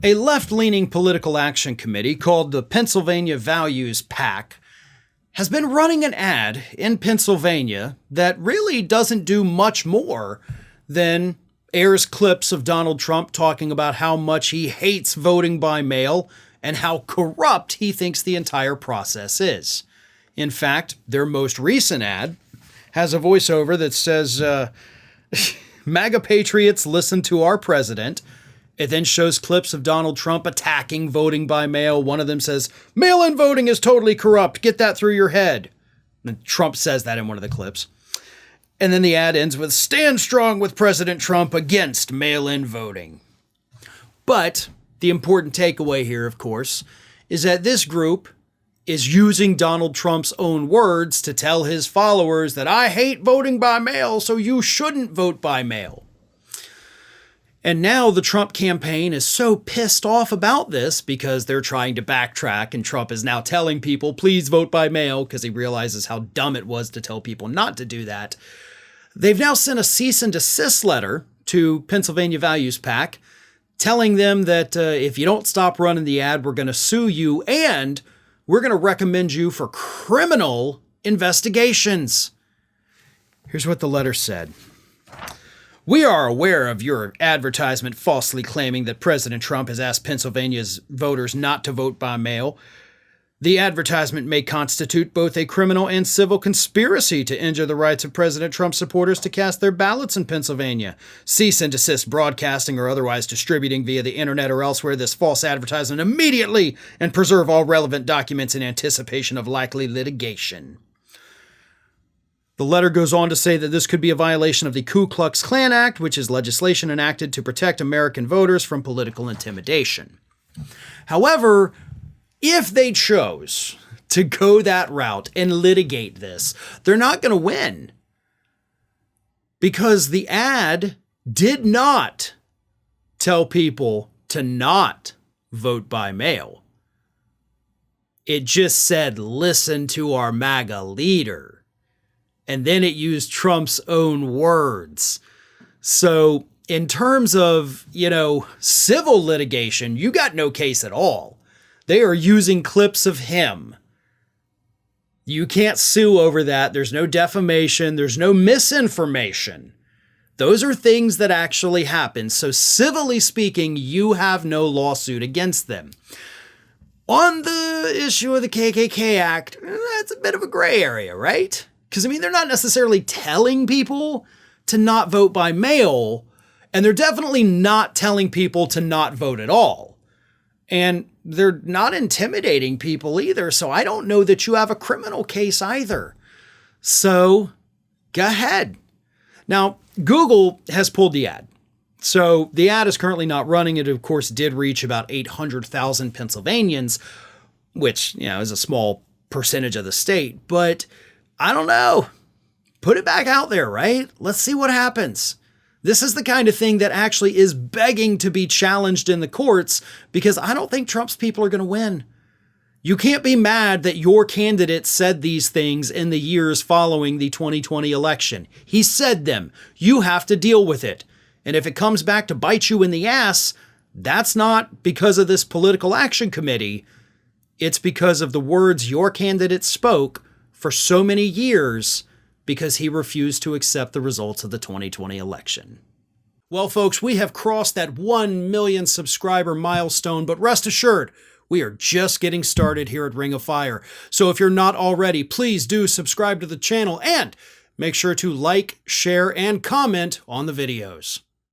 A left-leaning political action committee called the Pennsylvania Values PAC has been running an ad in Pennsylvania that really doesn't do much more than airs clips of Donald Trump talking about how much he hates voting by mail and how corrupt he thinks the entire process is. In fact, their most recent ad has a voiceover that says, MAGA patriots, listen to our president. It then shows clips of Donald Trump attacking voting by mail. One of them says, mail-in voting is totally corrupt. Get that through your head. And Trump says that in one of the clips. And then the ad ends with, stand strong with President Trump against mail-in voting. But the important takeaway here, of course, is that this group is using Donald Trump's own words to tell his followers that I hate voting by mail, so you shouldn't vote by mail. And now the Trump campaign is so pissed off about this because they're trying to backtrack, and Trump is now telling people, please vote by mail, because he realizes how dumb it was to tell people not to do that. They've now sent a cease and desist letter to Pennsylvania Values PAC telling them that if you don't stop running the ad, we're going to sue you and we're going to recommend you for criminal investigations. Here's what the letter said. We are aware of your advertisement falsely claiming that President Trump has asked Pennsylvania's voters not to vote by mail. The advertisement may constitute both a criminal and civil conspiracy to injure the rights of President Trump supporters to cast their ballots in Pennsylvania. Cease and desist broadcasting or otherwise distributing via the internet or elsewhere this false advertisement immediately and preserve all relevant documents in anticipation of likely litigation. The letter goes on to say that this could be a violation of the Ku Klux Klan Act, which is legislation enacted to protect American voters from political intimidation. However, if they chose to go that route and litigate this, they're not going to win. Because the ad did not tell people to not vote by mail. It just said, listen to our MAGA leader. And then it used Trump's own words. So in terms of, civil litigation, you got no case at all. They are using clips of him. You can't sue over that. There's no defamation. There's no misinformation. Those are things that actually happen. So civilly speaking, you have no lawsuit against them. On the issue of the KKK Act, that's a bit of a gray area, right? Because, they're not necessarily telling people to not vote by mail, and they're definitely not telling people to not vote at all. And they're not intimidating people either, so I don't know that you have a criminal case either. So, go ahead. Now, Google has pulled the ad. So, the ad is currently not running. It, of course, did reach about 800,000 Pennsylvanians, which, is a small percentage of the state, but I don't know. Put it back out there, right? Let's see what happens. This is the kind of thing that actually is begging to be challenged in the courts because I don't think Trump's people are going to win. You can't be mad that your candidate said these things in the years following the 2020 election. He said them. You have to deal with it. And if it comes back to bite you in the ass, that's not because of this political action committee. It's because of the words your candidate spoke for so many years because he refused to accept the results of the 2020 election. Well, folks, we have crossed that 1 million subscriber milestone, but rest assured, we are just getting started here at Ring of Fire. So if you're not already, please do subscribe to the channel and make sure to like, share, and comment on the videos.